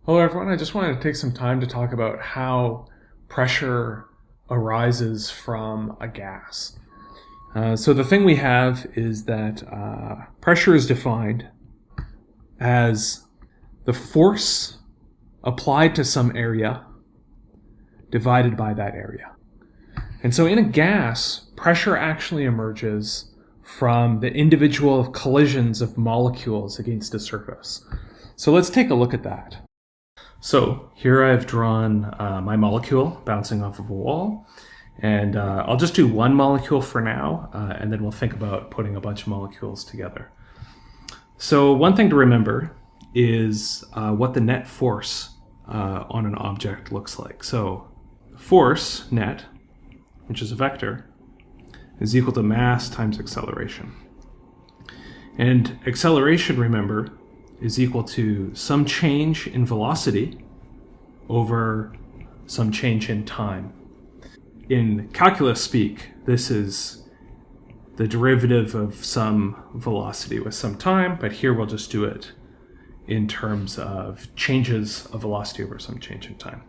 Hello, everyone. I just wanted to take some time to talk about how pressure arises from a gas. So the thing we have is that pressure is defined as the force applied to some area divided by that area. And so in a gas, pressure actually emerges from the individual collisions of molecules against a surface. So let's take a look at that. So here I've drawn my molecule bouncing off of a wall, and I'll just do one molecule for now, and then we'll think about putting a bunch of molecules together. So one thing to remember is what the net force on an object looks like. So force, net, which is a vector, is equal to mass times acceleration. And acceleration, remember, is equal to some change in velocity over some change in time. In calculus speak, this is the derivative of some velocity with some time, but here we'll just do it in terms of changes of velocity over some change in time.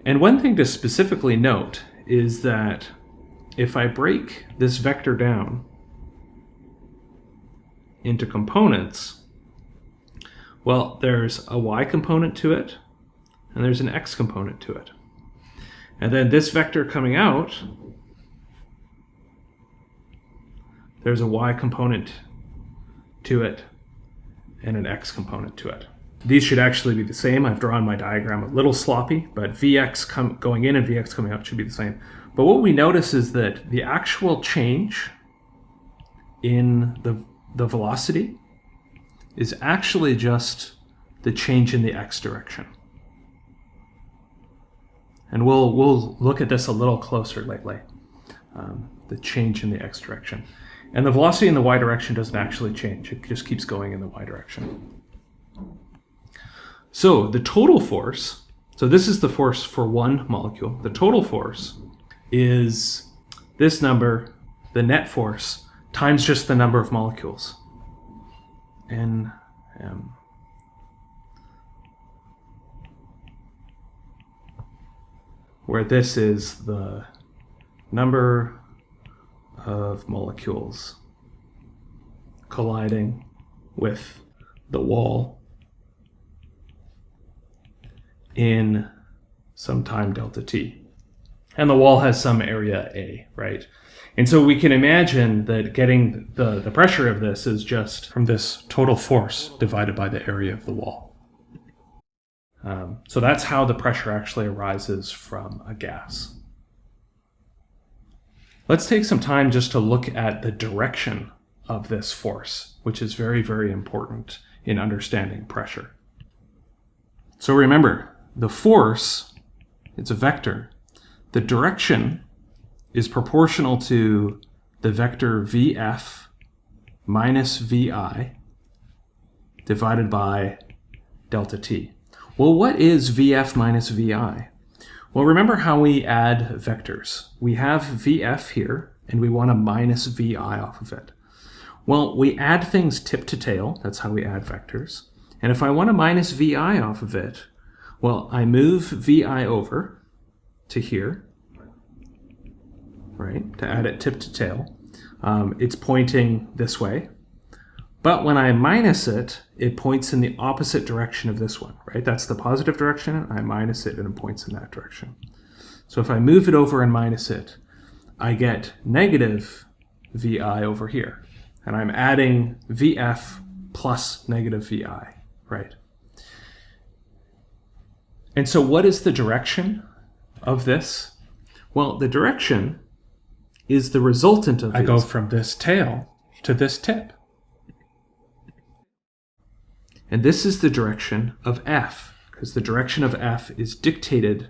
And one thing to specifically note is that if I break this vector down into components, well, there's a y component to it, and there's an x component to it. And then this vector coming out, there's a y component to it and an x component to it. These should actually be the same. I've drawn my diagram a little sloppy, but Vx going in and Vx coming out should be the same. But what we notice is that the actual change in the velocity is actually just the change in the x direction. And we'll look at this a little closer lately, the change in the x direction. And the velocity in the y direction doesn't actually change. It just keeps going in the y direction. So the total force, so this is the force for one molecule. The total force is this number, the net force, times just the number of molecules. Nm. Where this is the number of molecules colliding with the wall in some time delta t. And the wall has some area A, right? And so we can imagine that getting the pressure of this is just from this total force divided by the area of the wall. So that's how the pressure actually arises from a gas. Let's take some time just to look at the direction of this force, which is very, very important in understanding pressure. So remember, the force, it's a vector. The direction is proportional to the vector Vf minus Vi divided by delta t. Well, what is Vf minus Vi? Well, remember how we add vectors. We have Vf here, and we want to minus Vi off of it. Well, we add things tip to tail. That's how we add vectors. And if I want to minus Vi off of it, well, I move Vi over to here, right, to add it tip to tail. It's pointing this way. But when I minus it, it points in the opposite direction of this one, right? That's the positive direction. I minus it, and it points in that direction. So if I move it over and minus it, I get negative Vi over here. And I'm adding Vf plus negative Vi, right? And so what is the direction of this? Well, the direction is the resultant of these. I go from this tail to this tip. And this is the direction of F, because the direction of F is dictated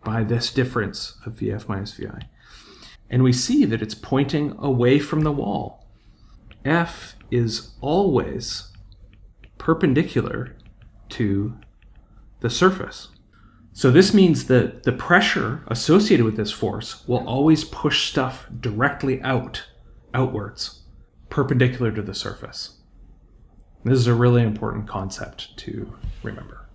by this difference of Vf minus Vi. And we see that it's pointing away from the wall. F is always perpendicular to the surface. So this means that the pressure associated with this force will always push stuff directly outwards, perpendicular to the surface. This is a really important concept to remember.